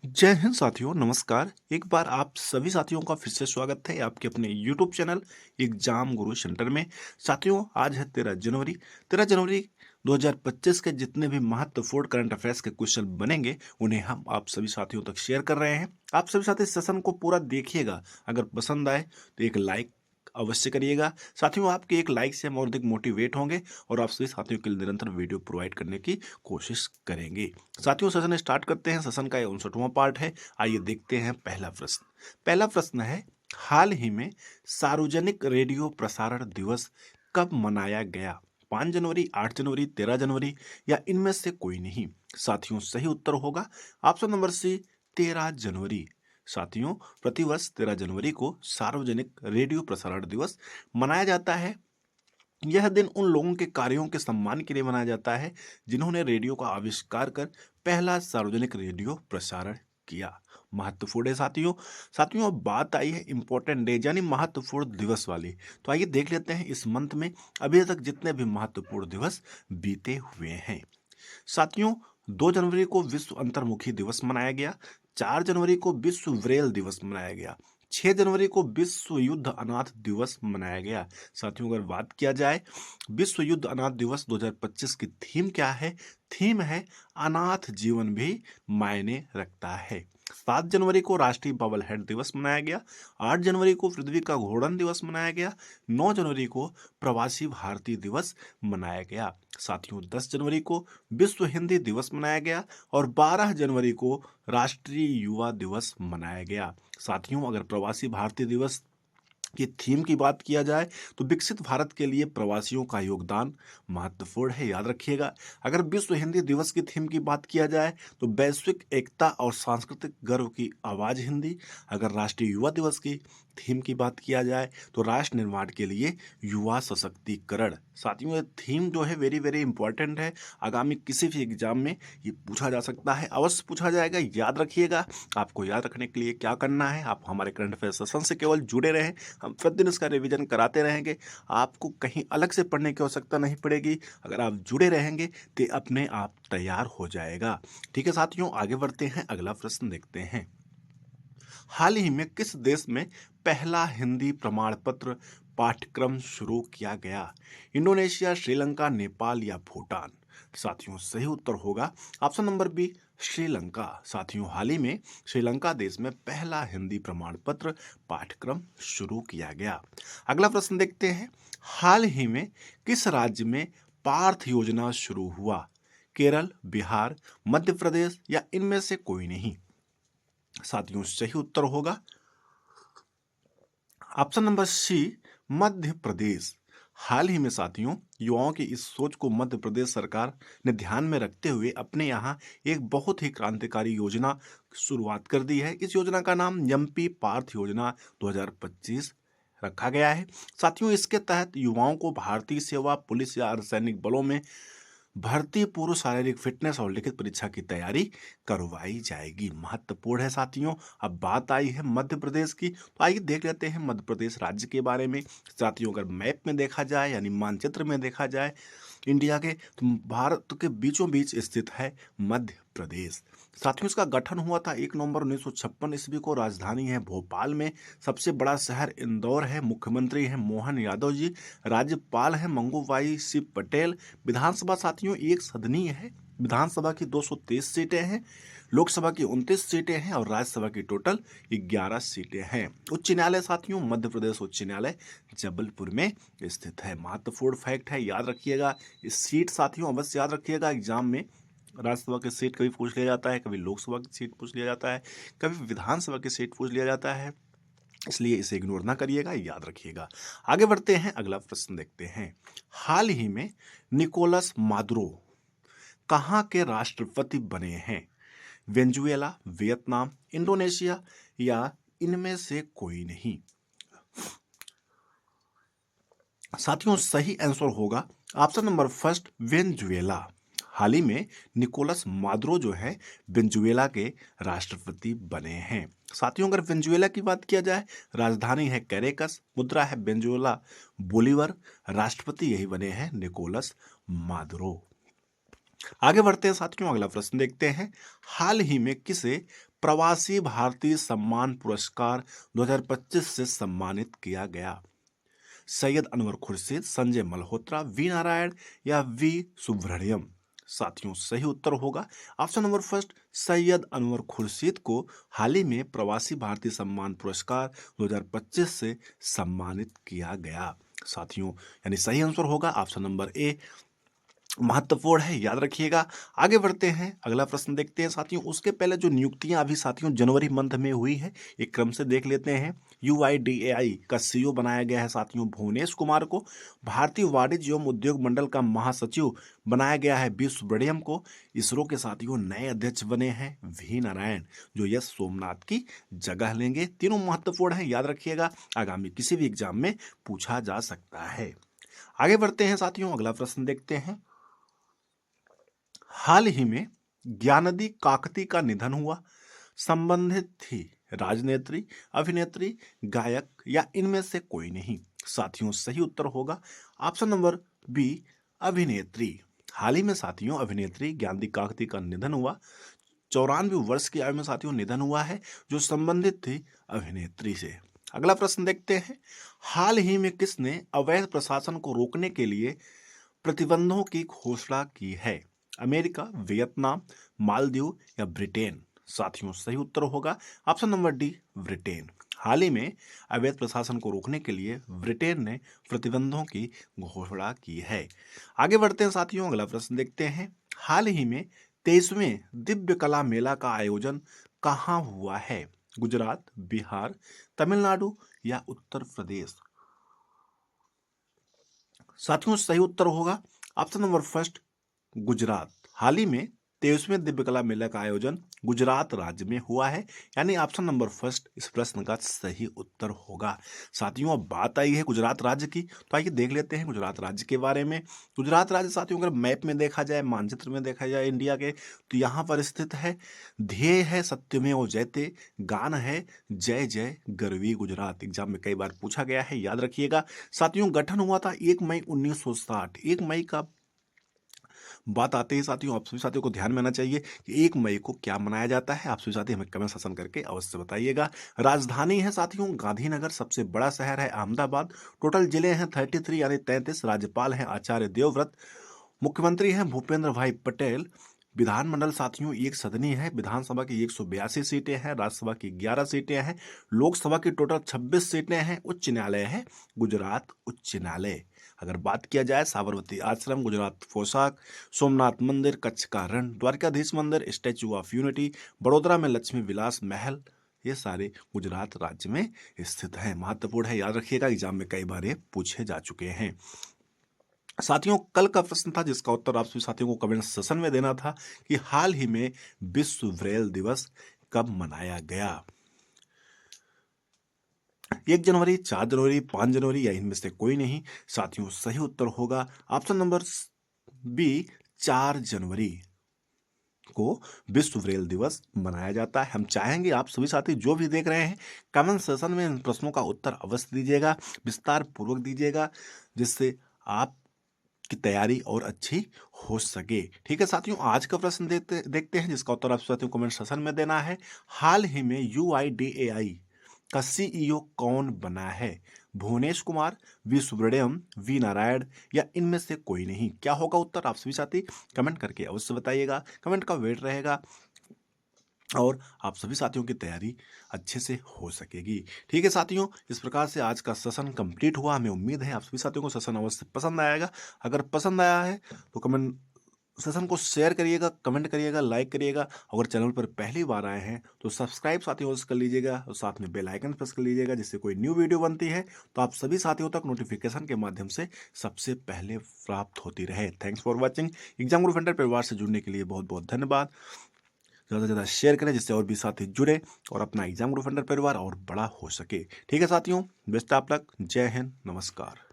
जय हिंद साथियों, नमस्कार। एक बार आप सभी साथियों का फिर से स्वागत है आपके अपने यूट्यूब चैनल एग्जाम गुरु सेंटर में। साथियों, आज है 13 जनवरी। 13 जनवरी 2025 के जितने भी महत्वपूर्ण करंट अफेयर्स के क्वेश्चन बनेंगे उन्हें हम आप सभी साथियों तक शेयर कर रहे हैं। आप सभी साथी सेशन को पूरा देखिएगा। अगर पसंद आए तो एक लाइक अवश्य करिएगा। साथियों, आपके एक लाइक से हम और अधिक मोटिवेट होंगे और आप सभी साथियों के लिए निरंतर वीडियो प्रोवाइड करने की कोशिश करेंगे। साथियों, सेशन स्टार्ट करते हैं। सेशन का ये 59वां पार्ट है। आइए देखते हैं पहला प्रश्न। पहला प्रश्न है, हाल ही में सार्वजनिक रेडियो प्रसारण दिवस कब मनाया गया? 5 जनवरी, 8 जनवरी, 13 जनवरी या इनमें से कोई नहीं? साथियों, सही उत्तर होगा ऑप्शन नंबर सी, 13 जनवरी। साथियों, प्रतिवर्ष 13 जनवरी को सार्वजनिक रेडियो प्रसारण दिवस मनाया जाता है। यह दिन उन लोगों के कार्यों के सम्मान के लिए मनाया जाता है जिन्होंने रेडियो का आविष्कार कर पहला सार्वजनिक रेडियो प्रसारण किया। महत्वपूर्ण है साथियों। साथियों, अब बात आई है इंपॉर्टेंट डे यानी महत्वपूर्ण दिवस वाली। तो आइए देख लेते हैं इस मंथ में अभी तक जितने भी महत्वपूर्ण दिवस बीते हुए हैं। साथियों, 2 जनवरी को विश्व अंतर्मुखी दिवस मनाया गया। 4 जनवरी को विश्व ब्रेल दिवस मनाया गया। 6 जनवरी को विश्व युद्ध अनाथ दिवस मनाया गया। साथियों, अगर बात किया जाए विश्व युद्ध अनाथ दिवस 2025 की थीम क्या है? थीम है अनाथ जीवन भी मायने रखता है। 7 जनवरी को राष्ट्रीय बबल हेड दिवस मनाया गया। 8 जनवरी को पृथ्वी का घूर्णन दिवस मनाया गया। 9 जनवरी को प्रवासी भारतीय दिवस मनाया गया। साथियों, 10 जनवरी को विश्व हिंदी दिवस मनाया गया और 12 जनवरी को राष्ट्रीय युवा दिवस मनाया गया। साथियों, अगर प्रवासी भारतीय दिवस की थीम की बात किया जाए तो विकसित भारत के लिए प्रवासियों का योगदान महत्वपूर्ण है, याद रखिएगा। अगर विश्व हिंदी दिवस की थीम की बात किया जाए तो वैश्विक एकता और सांस्कृतिक गर्व की आवाज हिंदी। अगर राष्ट्रीय युवा दिवस की थीम की बात किया जाए तो राष्ट्र निर्माण के लिए युवा सशक्तिकरण। साथियों, ये थीम जो है वेरी वेरी इंपॉर्टेंट है। आगामी किसी भी एग्जाम में ये पूछा जा सकता है, अवश्य पूछा जाएगा, याद रखिएगा। आपको याद रखने के लिए क्या करना है, आप हमारे करंट अफेयर सेशन से केवल जुड़े रहें। हम प्रतिदिन इसका रिवीजन कराते रहेंगे। आपको कहीं अलग से पढ़ने की आवश्यकता नहीं पड़ेगी। अगर आप जुड़े रहेंगे तो अपने आप तैयार हो जाएगा। ठीक है साथियों, आगे बढ़ते हैं, अगला प्रश्न देखते हैं। हाल ही में किस देश में पहला हिंदी प्रमाण पत्र पाठ्यक्रम शुरू किया गया? इंडोनेशिया, श्रीलंका, नेपाल या भूटान? साथियों, सही उत्तर होगा ऑप्शन नंबर बी, श्रीलंका। साथियों, हाल ही में श्रीलंका देश में पहला हिंदी प्रमाण पत्र पाठ्यक्रम शुरू किया गया। अगला प्रश्न देखते हैं। हाल ही में किस राज्य में पार्थ योजना शुरू हुआ? केरल, बिहार, मध्य प्रदेश या इनमें से कोई नहीं? साथियों, सही उत्तर होगा option number C, Madhya Pradesh. हाल ही में साथियों, युवाओं की इस सोच को मध्य प्रदेश सरकार ने ध्यान में रखते हुए अपने यहाँ एक बहुत ही क्रांतिकारी योजना शुरुआत कर दी है। इस योजना का नाम एमपी पार्थ योजना 2025 रखा गया है। साथियों, इसके तहत युवाओं को भारतीय सेवा, पुलिस या अर्धसैनिक बलों में भर्ती पूर्व शारीरिक फिटनेस और लिखित परीक्षा की तैयारी करवाई जाएगी। महत्वपूर्ण है साथियों। अब बात आई है मध्य प्रदेश की, तो आइए देख लेते हैं मध्य प्रदेश राज्य के बारे में। साथियों, अगर मैप में देखा जाए यानी मानचित्र में देखा जाए इंडिया के, तो भारत के बीचों बीच स्थित है मध्य प्रदेश। साथियों, इसका गठन हुआ था 1 नवंबर 1956 ईस्वी को। राजधानी है भोपाल में। सबसे बड़ा शहर इंदौर है। मुख्यमंत्री है मोहन यादव जी। राज्यपाल है मंगूभाई सिंह पटेल। विधानसभा साथियों एक सदनीय है। विधानसभा की 223 सीटें हैं। लोकसभा की 29 सीटें हैं और राज्यसभा की टोटल 11 सीटें हैं। उच्च न्यायालय साथियों, मध्य प्रदेश उच्च न्यायालय जबलपुर में स्थित है। महत्वपूर्ण फैक्ट है, याद रखिएगा। इस सीट साथियों अवश्य याद रखिएगा। एग्जाम में राज्यसभा की सीट कभी पूछ लिया जाता है, कभी लोकसभा की सीट पूछ लिया जाता है, कभी विधानसभा की सीट पूछ लिया जाता है। इसलिए इसे इग्नोर ना करिएगा, याद रखिएगा। आगे बढ़ते हैं, अगला प्रश्न देखते हैं। हाल ही में निकोलस मादुरो कहाँ के राष्ट्रपति बने हैं? वेनेजुएला, वियतनाम, इंडोनेशिया या इनमें से कोई नहीं? साथियों, सही आंसर होगा ऑप्शन नंबर फर्स्ट, वेनेजुएला। हाल ही में निकोलस मादुरो जो है वेनेजुएला के राष्ट्रपति बने हैं। साथियों, अगर वेनेजुएला की बात किया जाए, राजधानी है कैरेकस, मुद्रा है वेनेजुएला बोलीवर, राष्ट्रपति यही बने हैं निकोलस मादुरो। आगे बढ़ते हैं साथियों, अगला प्रश्न देखते हैं। हाल ही में किसे प्रवासी भारतीय सम्मान पुरस्कार 2025 से सम्मानित किया गया? सैयद अनवर खुर्शीद, संजय मल्होत्रा, वी नारायण या वी सुब्रमण्यम? साथियों सही उत्तर होगा option number first, Syed Anwar Khurshid को हाल ही में प्रवासी भारतीय सम्मान पुरस्कार 2025 से सम्मानित किया गया। साथियों यानी सही आंसर होगा ऑप्शन नंबर ए, महत्वपूर्ण है, याद रखिएगा। आगे बढ़ते हैं, अगला प्रश्न देखते हैं साथियों। उसके पहले जो नियुक्तियां अभी साथियों जनवरी मंथ में हुई है, एक क्रम से देख लेते हैं। UIDAI का CEO बनाया गया है साथियों भुवनेश कुमार को। भारतीय वाणिज्य एवं उद्योग मंडल का महासचिव बनाया गया है बी सुब्रमण्यम को। इसरो के साथियों नए अध्यक्ष बने हैं वी नारायण, जो यस सोमनाथ की जगह लेंगे। तीनों महत्वपूर्ण है, याद रखिएगा, आगामी किसी भी एग्जाम में पूछा जा सकता है। आगे बढ़ते हैं साथियों, अगला प्रश्न देखते हैं। हाल ही में ज्ञानदी काकती का निधन हुआ, संबंधित थी राजनेत्री, अभिनेत्री, गायक या इनमें से कोई नहीं? साथियों सही उत्तर होगा ऑप्शन नंबर बी, अभिनेत्री। हाल ही में साथियों अभिनेत्री ज्ञानदी काकती का निधन हुआ। 94 वर्ष की आयु में साथियों निधन हुआ है, जो संबंधित थी अभिनेत्री से। अगला प्रश्न देखते हैं। हाल ही में किसने अवैध प्रशासन को रोकने के लिए प्रतिबंधों की घोषणा की है? अमेरिका, वियतनाम, मालदीव या ब्रिटेन? साथियों सही उत्तर होगा ऑप्शन नंबर डी, ब्रिटेन। हाल ही में अवैध प्रशासन को रोकने के लिए ब्रिटेन ने प्रतिबंधों की घोषणा की है। आगे बढ़ते हैं साथियों, अगला प्रश्न देखते हैं। हाल ही में 23वें दिव्य कला मेला का आयोजन कहाँ हुआ है? गुजरात, बिहार, तमिलनाडु या उत्तर प्रदेश? साथियों सही उत्तर होगा ऑप्शन नंबर फर्स्ट, गुजरात। हाल ही में 23वें दिव्य कला मेला का आयोजन गुजरात राज्य में हुआ है, यानी ऑप्शन नंबर फर्स्ट इस प्रश्न का सही उत्तर होगा। साथियों अब बात आई है गुजरात राज्य की, तो आइए देख लेते हैं गुजरात राज्य के बारे में। गुजरात राज्य साथियों अगर मैप में देखा जाए, मानचित्र में देखा जाए इंडिया के, तो यहाँ पर स्थित है। ध्येय है सत्यमेव जयते, गान है जय जय गरवी गुजरात। एग्जाम में कई बार पूछा गया है, याद रखिएगा। साथियों गठन हुआ था 1 मई 1960। 1 मई का बात आते ही साथियों आप सभी साथियों को ध्यान में आना चाहिए कि 1 मई को क्या मनाया जाता है। आप सभी साथी हमें कमेंट सेक्शन करके अवश्य बताइएगा। राजधानी है साथियों गांधीनगर, सबसे बड़ा शहर है अहमदाबाद। टोटल जिले हैं 33 यानी 33। राज्यपाल हैं आचार्य देवव्रत। मुख्यमंत्री हैं भूपेंद्र भाई पटेल। विधानमंडल साथियों एक सदनी है। विधानसभा की 182 सीटें हैं, राज्यसभा की 11 सीटें हैं, लोकसभा की टोटल 26 सीटें हैं। उच्च न्यायालय है गुजरात उच्च न्यायालय। अगर बात किया जाए साबरमती आश्रम, गुजरात पोशाक, सोमनाथ मंदिर, कच्छ का रण, द्वारकाधीश मंदिर, स्टैच्यू ऑफ यूनिटी, बड़ोदरा में लक्ष्मी विलास महल, ये सारे गुजरात राज्य में स्थित हैं। महत्वपूर्ण है, याद रखिएगा, एग्जाम में कई बार ये पूछे जा चुके हैं। साथियों कल का प्रश्न था जिसका उत्तर आप सभी साथियों को कमेंट सेशन में देना था कि हाल ही में विश्व ब्रेल दिवस कब मनाया गया? 1 जनवरी, 4 जनवरी, 5 जनवरी या इनमें से कोई नहीं? साथियों सही उत्तर होगा ऑप्शन नंबर बी, 4 जनवरी को विश्व ब्रेल दिवस मनाया जाता है। हम चाहेंगे आप सभी साथी जो भी देख रहे हैं कमेंट सेशन में इन प्रश्नों का उत्तर अवश्य दीजिएगा, विस्तार पूर्वक दीजिएगा, जिससे आप की तैयारी और अच्छी हो सके। ठीक है साथियों, आज का प्रश्न देखते हैं जिसका उत्तर आप साथियों कमेंट सेशन में देना है। हाल ही में UIDAI का CEO कौन बना है? भुवनेश कुमार, वी सुब्रमण्यम, वी नारायण या इनमें से कोई नहीं? क्या होगा उत्तर आप सभी साथी कमेंट करके अवश्य बताइएगा। कमेंट का वेट रहेगा और आप सभी साथियों की तैयारी अच्छे से हो सकेगी। ठीक है साथियों, इस प्रकार से आज का सेशन कंप्लीट हुआ। हमें उम्मीद है आप सभी साथियों को सेशन अवश्य पसंद आएगा। अगर पसंद आया है तो कमेंट सेशन को शेयर करिएगा, कमेंट करिएगा, लाइक करिएगा। अगर चैनल पर पहली बार आए हैं तो सब्सक्राइब साथियों अवश्य कर लीजिएगा और साथ में बेल आइकन प्रेस कर लीजिएगा, जिससे कोई न्यू वीडियो बनती है तो आप सभी साथियों तक नोटिफिकेशन के माध्यम से सबसे पहले प्राप्त होती रहे। Thanks for watching. Exam group centre परिवार से जुड़ने के लिए बहुत बहुत धन्यवाद। ज़्यादा से ज़्यादा शेयर करें जिससे और भी साथी जुड़े और अपना एग्जाम ग्रुप अंडर परिवार और बड़ा हो सके। ठीक है साथियों, बेस्ट ऑफ लक। जय हिंद, नमस्कार।